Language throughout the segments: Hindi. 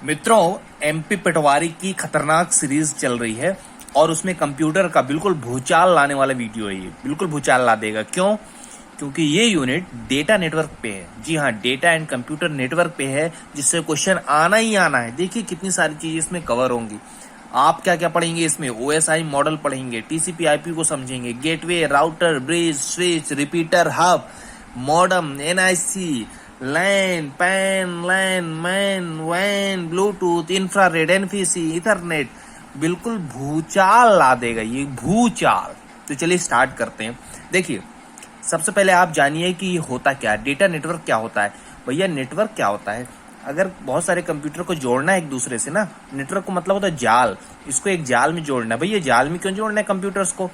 मित्रों, एमपी पटवारी की खतरनाक सीरीज चल रही है और उसमें कंप्यूटर का बिल्कुल भूचाल लाने वाला वीडियो है। ये बिल्कुल भूचाल ला देगा। क्यों? क्योंकि ये यूनिट डेटा नेटवर्क पे है। जी हाँ, डेटा एंड कंप्यूटर नेटवर्क पे है, जिससे क्वेश्चन आना ही आना है। देखिए कितनी सारी चीजें इसमें कवर होंगी। आप क्या क्या पढ़ेंगे इसमें? ओएसआई मॉडल पढ़ेंगे, टीसीपी आईपी को समझेंगे, gateway, router, bridge, switch, repeater, hub, modem, NIC, LAN, PAN, LAN, MAN, वैन, ब्लूटूथ, इंफ्रारेड, एनफीसी, इथरनेट। बिल्कुल भूचाल ला देगा ये, भूचाल। तो चलिए स्टार्ट करते हैं। देखिए, सबसे पहले आप जानिए कि ये होता क्या है, डेटा नेटवर्क क्या होता है। भैया नेटवर्क क्या होता है? अगर बहुत सारे कंप्यूटर को जोड़ना है एक दूसरे से ना, नेटवर्क को मतलब होता है जाल। इसको एक जाल में जोड़ना है। भैया जाल में क्यों जोड़ना है कंप्यूटर्स को?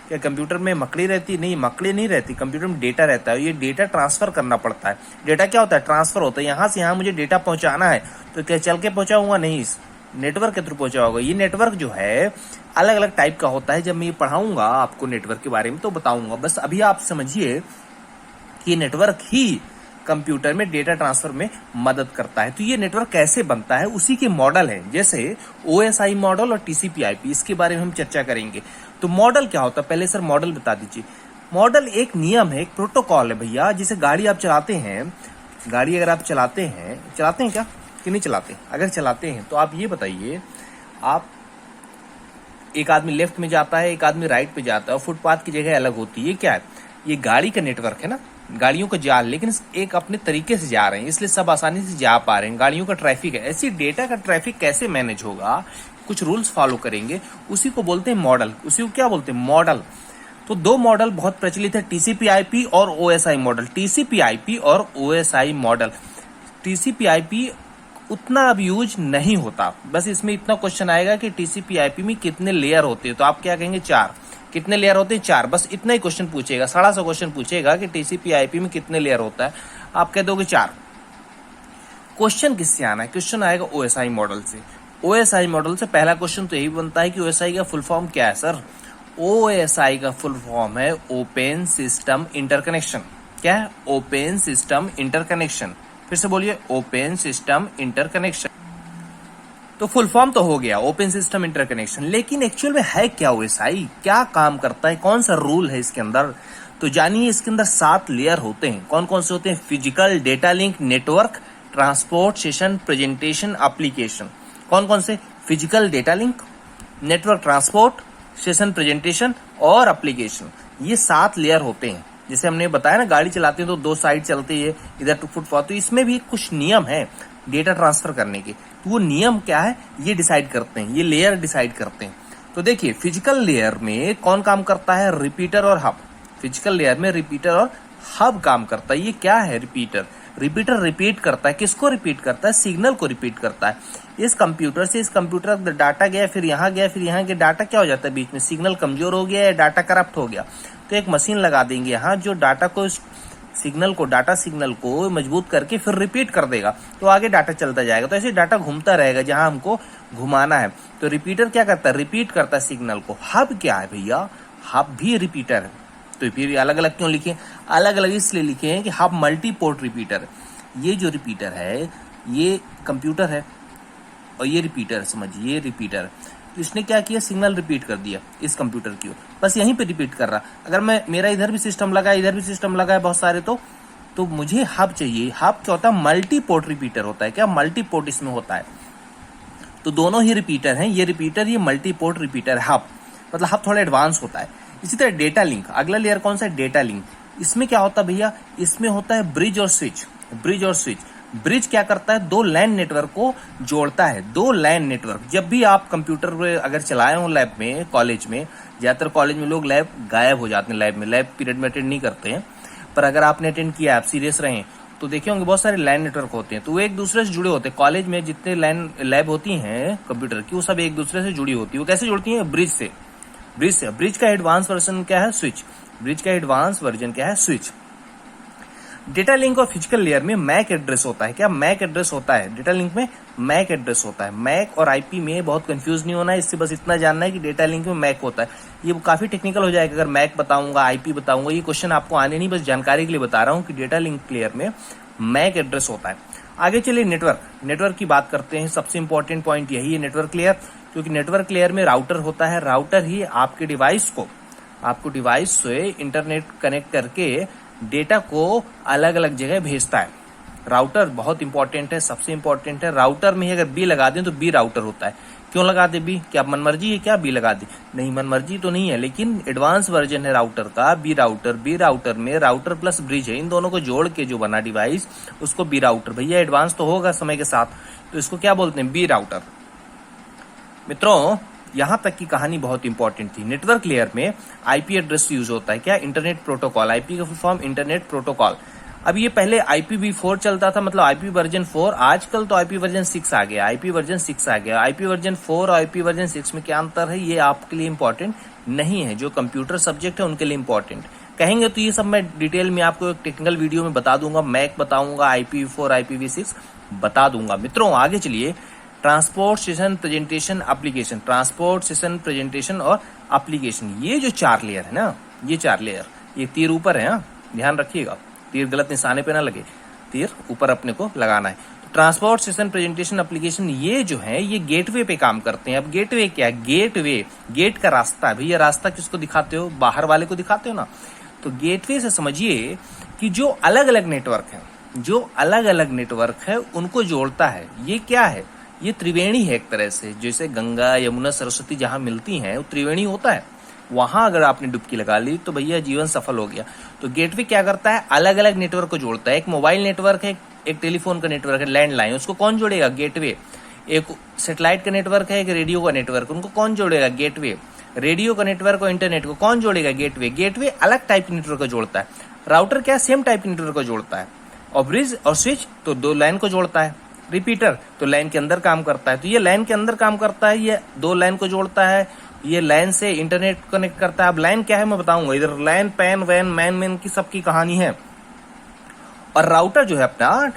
क्या कंप्यूटर में मकड़ी रहती? नहीं, मकड़ी नहीं रहती। कंप्यूटर में डेटा रहता है। ये डेटा ट्रांसफर करना पड़ता है। डेटा क्या होता है? ट्रांसफर होता है। यहाँ से यहाँ मुझे डेटा पहुंचाना है, तो क्या चल के पहुंचाऊंगा? नहीं, इस नेटवर्क के थ्रू पहुंचाऊंगा। ये नेटवर्क जो है अलग अलग टाइप का होता है। जब मैं ये पढ़ाऊंगा आपको नेटवर्क के बारे में तो बताऊंगा। बस अभी आप समझिए कि नेटवर्क ही कंप्यूटर में डेटा ट्रांसफर में मदद करता है। तो ये नेटवर्क कैसे बनता है, उसी के मॉडल है, जैसे ओएसआई मॉडल और टीसीपी आईपी। इसके बारे में हम चर्चा करेंगे। तो मॉडल क्या होता है, पहले सर मॉडल बता दीजिए। मॉडल एक नियम है, एक प्रोटोकॉल है भैया। जैसे गाड़ी आप चलाते हैं, गाड़ी अगर आप चलाते हैं क्या कि नहीं चलाते? अगर चलाते हैं तो आप ये बताइए, आप एक आदमी लेफ्ट में जाता है, एक आदमी राइट पे जाता है और फुटपाथ की जगह अलग होती है। क्या है? ये गाड़ी का नेटवर्क है ना, गाड़ियों का जाल। लेकिन एक अपने तरीके से जा रहे हैं, इसलिए सब आसानी से जा पा रहे हैं। गाड़ियों का ट्रैफिक है। ऐसी डेटा का ट्रैफिक कैसे मैनेज होगा? कुछ रूल्स फॉलो करेंगे, उसी को बोलते हैं मॉडल। उसी को क्या बोलते हैं? मॉडल। तो दो मॉडल बहुत प्रचलित है, टीसीपी आईपी और ओएसआई मॉडल। टीसीपी आईपी और ओएसआई मॉडल। टीसीपी आईपी उतना अब यूज नहीं होता। बस इसमें इतना क्वेश्चन आएगा कि टीसीपी आईपी में कितने लेयर होते हैं, तो आप क्या कहेंगे? 4। कितने लेयर होते हैं? 4। बस इतना ही क्वेश्चन पूछेगा। 150 क्वेश्चन पूछेगा कि टीसीपी आईपी में कितने लेयर होता है। आप कह दोगे 4। क्वेश्चन किससे आना है? क्वेश्चन आएगा ओएसआई मॉडल से। ओएसआई मॉडल से पहला क्वेश्चन तो यही बनता है कि ओएसआई का फुल फॉर्म क्या है सर? ओएसआई का फुल फॉर्म है ओपन सिस्टम इंटरकनेक्शन। क्या है? Open system interconnection. फिर से बोलिए, ओपन सिस्टम इंटरकनेक्शन। तो फुल फॉर्म तो हो गया ओपन सिस्टम इंटरकनेक्शन। लेकिन एक्चुअल में है क्या ओएसआई? क्या काम करता है? कौन सा रूल है इसके अंदर? तो जानिए, इसके अंदर 7 लेयर होते हैं। कौन कौन से होते हैं? Physical, data link, network, transport, session, presentation, application. कौन कौन से? Physical, data link, network, transport, session, presentation और एप्लीकेशन। ये 7 लेयर होते हैं। जैसे हमने बताया ना, गाड़ी चलाते हैं तो 2 साइड चलती है, इधर टू फुटपाथ। तो इसमें भी कुछ नियम है डेटा ट्रांसफर करने के। तो वो नियम क्या है, ये डिसाइड करते हैं, ये लेयर डिसाइड करते हैं। तो देखिए, फिजिकल लेयर में कौन काम करता है? रिपीटर और हब। फिजिकल लेयर में रिपीटर और हब काम करता है। ये क्या है? रिपीटर। रिपीटर रिपीट करता है। किसको रिपीट करता है? सिग्नल को रिपीट करता है। इस कंप्यूटर से इस कंप्यूटर तक डाटा गया, फिर यहाँ गया, फिर यहाँ के डाटा क्या हो जाता है? बीच में सिग्नल कमजोर हो गया या डाटा करप्ट हो गया, तो एक मशीन लगा देंगे यहाँ, जो डाटा को, डाटा सिग्नल को मजबूत करके फिर रिपीट कर देगा। तो आगे डाटा चलता जाएगा। तो ऐसे डाटा घूमता रहेगा जहां हमको घुमाना है। तो रिपीटर क्या करता है? रिपीट करता है सिग्नल को। हब क्या है भैया? हब भी रिपीटर है। तो फिर अलग अलग क्यों लिखे? अलग अलग इसलिए लिखे हैं कि हब मल्टी पोर्ट रिपीटर है। ये जो रिपीटर है, ये कंप्यूटर है और ये रिपीटर, समझिए ये रिपीटर। तो इसने क्या किया? सिग्नल रिपीट कर दिया इस कंप्यूटर की ओर, बस यहीं पे रिपीट कर रहा। अगर मेरा इधर भी सिस्टम लगा है, इधर भी सिस्टम लगा है बहुत सारे, तो मुझे हब चाहिए। हब क्या होता है? मल्टी पोर्ट रिपीटर होता है। क्या? मल्टी पोर्ट इसमें होता है। तो दोनों ही रिपीटर हैं, ये रिपीटर, ये मल्टी पोर्ट रिपीटर। हब मतलब हब थोड़ा एडवांस होता है। इसी तरह डेटा लिंक, अगला लेयर कौन सा है? Data link. इसमें क्या होता है भैया? इसमें होता है ब्रिज और स्विच। ब्रिज और स्विच। ब्रिज क्या करता है? 2 लैन नेटवर्क को जोड़ता है। 2 लैन नेटवर्क। जब भी आप कंप्यूटर अगर चलाए हो लैब में, कॉलेज में, ज्यादातर कॉलेज में लोग लैब गायब हो जाते हैं, लैब पीरियड में अटेंड नहीं करते हैं। पर अगर आपने अटेंड किया, आप सीरियस रहे, तो देखे होंगे बहुत सारे लैन नेटवर्क होते हैं। तो वो एक दूसरे से जुड़े होते हैं। कॉलेज में जितने लैब होती हैं कंप्यूटर की, वो सब एक दूसरे से जुड़ी होती है। वो कैसे जुड़ती है? ब्रिज से। ब्रिज का एडवांस वर्जन क्या है? स्विच। ब्रिज का एडवांस वर्जन क्या है? स्विच। डेटा लिंक और फिजिकल लेयर में मैक एड्रेस होता है। क्या? मैक एड्रेस होता है। डेटा लिंक में मैक एड्रेस होता है। मैक और आईपी में बहुत कंफ्यूज नहीं होना है। इससे बस इतना जानना है कि डेटा लिंक में मैक होता है। ये काफी टेक्निकल हो जाएगा अगर मैक बताऊंगा, आईपी बताऊंगा। ये क्वेश्चन आपको आने नहीं, बस जानकारी के लिए बता रहा हूँ कि डेटा लिंक लेयर में मैक एड्रेस होता है। आगे चलिए नेटवर्क की बात करते हैं। सबसे इंपॉर्टेंट पॉइंट यही है नेटवर्क लेयर, क्योंकि नेटवर्क लेयर में राउटर होता है। राउटर ही आपके आपको डिवाइस से इंटरनेट कनेक्ट करके डेटा को अलग अलग जगह भेजता है। राउटर बहुत इंपॉर्टेंट है, सबसे इंपॉर्टेंट है। राउटर में ही अगर बी लगा दें तो बी राउटर होता है। क्यों लगा दे बी? क्या मनमर्जी है क्या बी लगा दे? नहीं, मनमर्जी तो नहीं है, लेकिन एडवांस वर्जन है राउटर का बी राउटर। बी राउटर में राउटर प्लस ब्रिज है, इन दोनों को जोड़ के जो बना डिवाइस उसको बी राउटर। भैया एडवांस तो होगा समय के साथ, तो इसको क्या बोलते हैं? B router. मित्रों यहां तक की कहानी बहुत इंपॉर्टेंट थी। नेटवर्क लेयर में आईपी एड्रेस यूज होता है। क्या? Internet protocol. आईपी का फुल फॉर्म इंटरनेट प्रोटोकॉल। अब ये पहले IPv4 चलता था, मतलब आईपी वर्जन 4। आजकल तो आईपी वर्जन 6 आ गया, आईपी वर्जन 6 आ गया। आईपी वर्जन 4 और आईपी वर्जन 6 में क्या अंतर है ये आपके लिए इंपॉर्टेंट नहीं है। जो कंप्यूटर सब्जेक्ट है उनके लिए इंपॉर्टेंट कहेंगे तो ये सब मैं डिटेल में आपको एक टेक्निकल वीडियो में बता दूंगा। मैक बताऊंगा, IPv4 IPv6 बता दूंगा। मित्रों आगे चलिए, transport session presentation application. Transport session presentation और एप्लीकेशन, ये जो 4 लेयर है ना, ये 4 लेयर, ये तीर ऊपर है, ध्यान रखिएगा, तीर गलत निशाने पे ना लगे, तीर ऊपर अपने को लगाना है। तो ट्रांसपोर्ट सेशन प्रेजेंटेशन एप्लीकेशन ये जो है ये गेटवे पे काम करते हैं। अब गेटवे क्या है? गेटवे गेट का रास्ता है। भैया रास्ता किसको दिखाते हो? बाहर वाले को दिखाते हो ना। तो गेटवे से समझिए कि जो अलग अलग नेटवर्क है उनको जोड़ता है। ये क्या है? ये त्रिवेणी है एक तरह से। जैसे गंगा यमुना सरस्वती जहां मिलती हैं वो त्रिवेणी होता है। वहां अगर आपने डुबकी लगा ली तो भैया जीवन सफल हो गया। तो गेटवे क्या करता है? अलग अलग नेटवर्क को जोड़ता है। एक मोबाइल नेटवर्क है, एक टेलीफोन का नेटवर्क है, लैंडलाइन, उसको कौन जोड़ेगा? गेटवे। एक सैटेलाइट का नेटवर्क है, एक रेडियो का नेटवर्क, उनको कौन जोड़ेगा? गेटवे। रेडियो का नेटवर्क और इंटरनेट को कौन जोड़ेगा? गेटवे। गेटवे अलग टाइप के नेटवर्क को जोड़ता है। राउटर क्या? सेम टाइप के नेटवर्क को जोड़ता है। और ब्रिज और स्विच तो 2 लाइन को जोड़ता है। रिपीटर तो लाइन के अंदर काम करता है। तो ये लाइन के अंदर काम करता है, ये 2 लाइन को जोड़ता है। ये लाइन से इंटरनेट कनेक्ट करता है। अब लाइन क्या है मैं बताऊंगा। इधर लाइन, पैन, वैन, मैन की सबकी कहानी है। और राउटर जो है अपना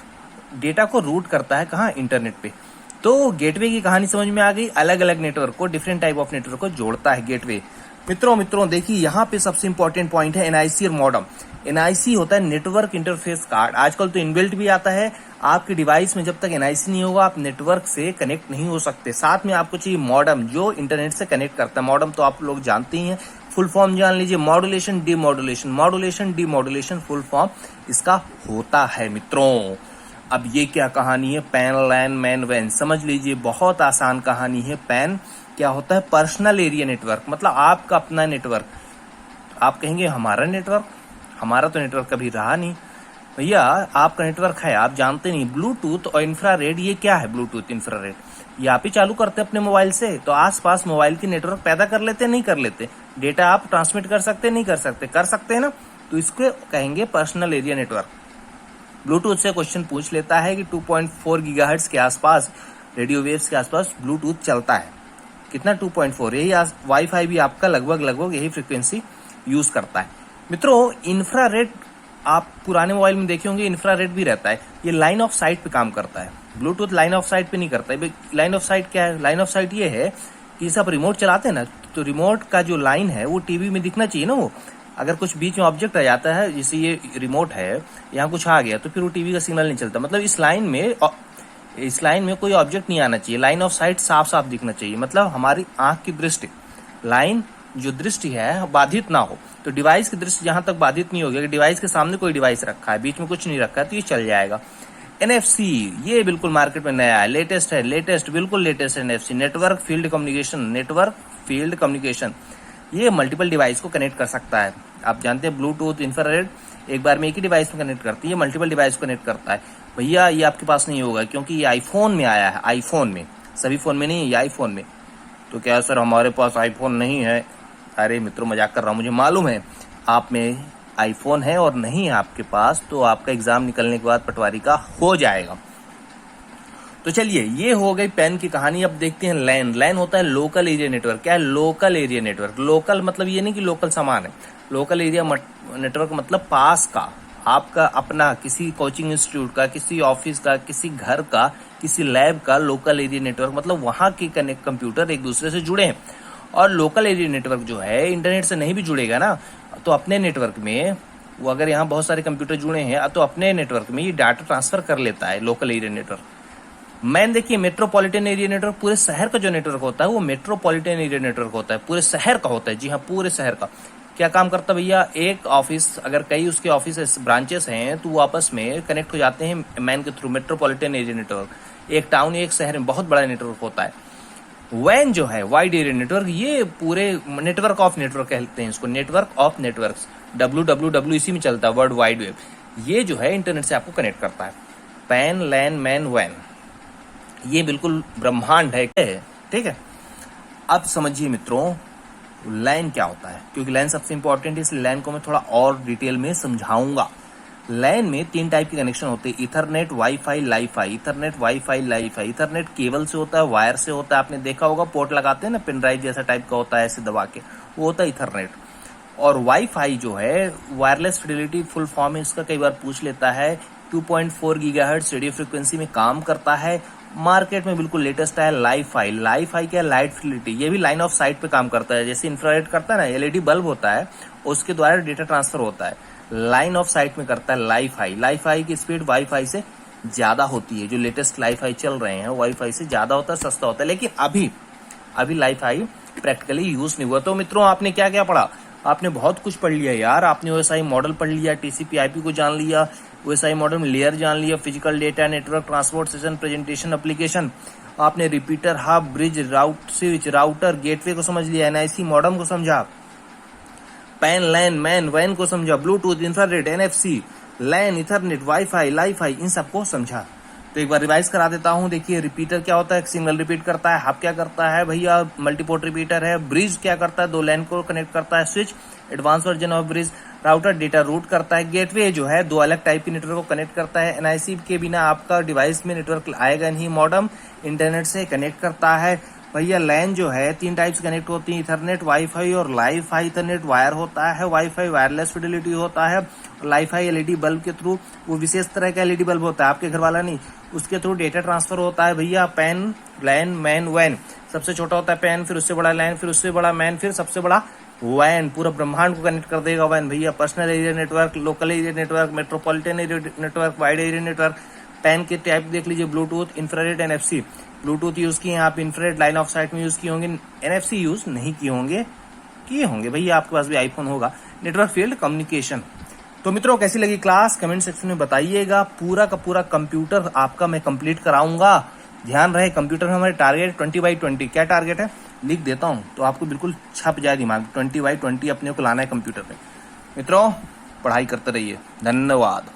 डेटा को रूट करता है कहाँ? इंटरनेट पे। तो गेटवे की कहानी समझ में आ गई। अलग अलग नेटवर्क को, डिफरेंट टाइप ऑफ नेटवर्क को जोड़ता है गेटवे। मित्रों देखिए यहाँ पे सबसे इंपॉर्टेंट पॉइंट है एनआईसी और मॉडम। एनआईसी होता है नेटवर्क इंटरफेस कार्ड। आजकल तो इनबिल्ट भी आता है। आपके डिवाइस में जब तक एनआईसी नहीं होगा आप नेटवर्क से कनेक्ट नहीं हो सकते। साथ में आपको चाहिए मॉडम जो इंटरनेट से कनेक्ट करता है। मॉडम तो आप लोग जानते ही हैं, फुल फॉर्म जान लीजिए, modulation demodulation. Modulation demodulation full form इसका होता है। मित्रों अब ये क्या कहानी है? पैन, लैन, मैन, वैन समझ लीजिए, बहुत आसान कहानी है। पैन क्या होता है? पर्सनल एरिया नेटवर्क, मतलब आपका अपना नेटवर्क। आप कहेंगे हमारा नेटवर्क? हमारा तो नेटवर्क कभी रहा नहीं भैया, आपका नेटवर्क है, आप जानते नहीं। ब्लूटूथ और इंफ्रारेड, ये क्या है? ब्लूटूथ इंफ्रारेड ये आप ही चालू करते हैं अपने मोबाइल से, तो आसपास मोबाइल की नेटवर्क पैदा कर लेते नहीं कर लेते? डेटा आप ट्रांसमिट कर सकते नहीं कर सकते? कर सकते हैं ना। तो इसको कहेंगे पर्सनल एरिया नेटवर्क। ब्लूटूथ से क्वेश्चन पूछ लेता है कि 2.4 गीगाहर्ट्ज के आसपास, रेडियो वेव्स के आसपास ब्लूटूथ चलता है। कितना? 2.4। यही वाईफाई भी आपका लगभग यही फ्रीक्वेंसी यूज करता है। मित्रों इंफ्रारेड आप पुराने मोबाइल में देखे होंगे, इंफ्रारेड भी रहता है। ये लाइन ऑफ साइट पे काम करता है। ब्लूटूथ लाइन ऑफ साइट पे नहीं करता है। लाइन ऑफ साइट क्या है? लाइन ऑफ साइट ये है कि सब रिमोट चलाते हैं ना, तो रिमोट का जो लाइन है वो टीवी में दिखना चाहिए ना। वो अगर कुछ बीच में ऑब्जेक्ट आ जाता है, जैसे ये रिमोट है, यहाँ कुछ आ गया तो फिर वो टीवी का सिग्नल नहीं चलता। मतलब इस लाइन में कोई ऑब्जेक्ट नहीं आना चाहिए। लाइन ऑफ साइट साफ साफ दिखना चाहिए, मतलब हमारी आंख की दृष्टि, लाइन जो दृष्टि है बाधित ना हो। तो डिवाइस की दृष्टि जहां तक बाधित नहीं होगी, अगर डिवाइस के सामने कोई डिवाइस रखा है, बीच में कुछ नहीं रखा है, तो ये चल जाएगा। NFC ये बिल्कुल मार्केट में नया है, लेटेस्ट है, बिल्कुल लेटेस्ट है। NFC नेटवर्क फील्ड कम्युनिकेशन, ये मल्टीपल डिवाइस को कनेक्ट कर सकता है। आप जानते हैं ब्लूटूथ, इंफ्रारेड एक बार में एक ही डिवाइस में कनेक्ट करती है, मल्टीपल डिवाइस को कनेक्ट करता है। भैया ये आपके पास नहीं होगा क्योंकि ये आईफोन में आया है। आईफोन में, सभी फोन में नहीं है, ये आईफोन में। तो क्या सर हमारे पास आईफोन नहीं है? अरे मित्रों मजाक कर रहा हूँ, मुझे मालूम है। आप में आईफोन है और नहीं है आपके पास, तो आपका एग्जाम निकलने के बाद पटवारी का हो जाएगा। तो चलिए ये हो गई पैन की कहानी। अब देखते हैं लैन। लैन होता है लोकल एरिया नेटवर्क। क्या है? Local area network. लोकल मतलब ये नहीं कि लोकल सामान है। लोकल एरिया नेटवर्क मतलब पास का, आपका अपना किसी कोचिंग इंस्टीट्यूट का, किसी ऑफिस का, किसी घर का, किसी लैब का लोकल एरिया नेटवर्क, मतलब वहां के कंप्यूटर एक दूसरे से जुड़े हैं। और लोकल एरिया नेटवर्क जो है इंटरनेट से नहीं भी जुड़ेगा ना, तो अपने नेटवर्क में वो अगर यहाँ बहुत सारे कंप्यूटर जुड़े हैं तो अपने नेटवर्क में ये डाटा ट्रांसफर कर लेता है, लोकल एरिया नेटवर्क। मैन देखिए मेट्रोपॉलिटन एरिया नेटवर्क, पूरे शहर का जो नेटवर्क होता है वो मेट्रोपॉलिटन एरिया नेटवर्क होता है, पूरे शहर का होता है। जी हाँ, पूरे शहर का। क्या काम करता है भैया, एक ऑफिस अगर कई उसके ऑफिस ब्रांचेस हैं तो वो आपस में कनेक्ट हो जाते हैं मैन के थ्रू, मेट्रोपॉलिटन एरिया नेटवर्क। एक टाउन एक शहर में बहुत बड़ा नेटवर्क होता है। वैन जो है वाइड एरिया नेटवर्क, ये पूरे नेटवर्क ऑफ नेटवर्क कहते हैं इसको, नेटवर्क ऑफ नेटवर्क्स। WWW इसी में चलता है, वर्ल्ड वाइड वेब। ये जो है इंटरनेट से आपको कनेक्ट करता है। पैन, लैन, मैन, वैन, ये बिल्कुल ब्रह्मांड है, ठीक है। अब समझिए मित्रों लैन क्या होता है, क्योंकि लैन सबसे इंपॉर्टेंट है, इसलिए लैन को मैं थोड़ा और डिटेल में समझाऊंगा। लैन में 3 टाइप के कनेक्शन होते हैं, Ethernet, wifi, Li-Fi. Ethernet, wifi, Li-Fi. Ethernet cable से होता है, वायर से होता है, आपने देखा होगा पोर्ट लगाते हैं ना, पेन ड्राइव जैसा टाइप का होता है, ऐसे दबा के, वो होता है इथरनेट। और वाईफाई जो है वायरलेस फिडेलिटी फुल फॉर्म है इसका, कई बार पूछ लेता है। 2.4 गीगाहर्ट्ज रेडियो फ्रिक्वेंसी में काम करता है, मार्केट में बिल्कुल लेटेस्ट है। लाईफाई, लाईफाई क्या, लाइट फिडेलिटी, ये भी लाइन ऑफ साइट पे काम करता है, जैसे इंफ्रारेड करता है ना, एलईडी बल्ब होता है, उसके द्वारा डेटा ट्रांसफर होता है, लाइन ऑफ साइट में करता है लाईफाई। लाईफाई की स्पीड वाईफाई से ज्यादा होती है, जो लेटेस्ट लाईफाई चल रहे हैं वाईफाई से ज्यादा होता है, सस्ता होता है। लेकिन अभी लाईफाई प्रैक्टिकली यूज नहीं हुआ। तो मित्रों आपने क्या क्या पढ़ा, आपने बहुत कुछ पढ़ लिया यार। आपने ओएसआई मॉडल पढ़ लिया, टीसीपी आईपी को जान लिया, ओएसआई मॉडल में लेयर जान लिया, physical data network, transport session, presentation, application. आपने रिपीटर, हब, ब्रिज, राउट, स्विच, राउटर, गेटवे को समझ लिया, एनआईसी मॉडम को समझा, पैन, लैन, मैन, वैन को समझा, ब्लूटूथ, इंफ्रारेड, एनएफसी, लैन, इथरनेट, वाईफाई, लाईफाई, इन सबको समझा। तो एक बार रिवाइज करा देता हूं। देखिए रिपीटर क्या होता है, सिंगल रिपीट करता है। हब क्या करता है भैया, मल्टीपोर्ट रिपीटर है। ब्रिज क्या करता है, 2 लैन को कनेक्ट करता है। Switch advance version of bridge. Router data route करता है। गेटवे जो है 2 अलग टाइप के नेटवर्क को कनेक्ट करता है। एनआईसी के बिना आपका डिवाइस में नेटवर्क आएगा नहीं। मॉडम इंटरनेट से कनेक्ट करता है। भैया लैन जो है 3 टाइप से कनेक्ट होती है, इथरनेट, वाईफाई और लाईफाई। इथरनेट वायर होता है, वाईफाई वायरलेस फिडेलिटी होता है, लाईफाई एलईडी बल्ब के थ्रू, वो विशेष तरह का एलईडी बल्ब होता है, आपके घर वाला नहीं, उसके थ्रू डेटा ट्रांसफर होता है। भैया पैन, लैन, मैन, वैन। सबसे छोटा होता है पैन, फिर उससे बड़ा लैन, फिर उससे बड़ा मैन, फिर सबसे बड़ा वैन। पूरा ब्रह्मांड को कनेक्ट कर देगा वैन। भैया personal area network, local area network, metropolitan area network, wide area network. Pan के टाइप देख लीजिए, Bluetooth, infrared, NFC. Bluetooth use किए आप, इंफ्रारेड लाइन ऑफ साइट में यूज किए होंगे, एनएफसी यूज नहीं किए होंगे भैया, आपके पास भी आईफोन होगा। Network field communication. तो मित्रों कैसी लगी क्लास, कमेंट सेक्शन में बताइएगा। पूरा का पूरा कंप्यूटर आपका मैं कंप्लीट कराऊंगा। ध्यान रहे कंप्यूटर में हमारे टारगेट 20x20। क्या टारगेट है लिख देता हूं तो आपको बिल्कुल छप जाए दिमाग। 20x20 अपने को लाना है कंप्यूटर में। मित्रों पढ़ाई करते रहिए। धन्यवाद।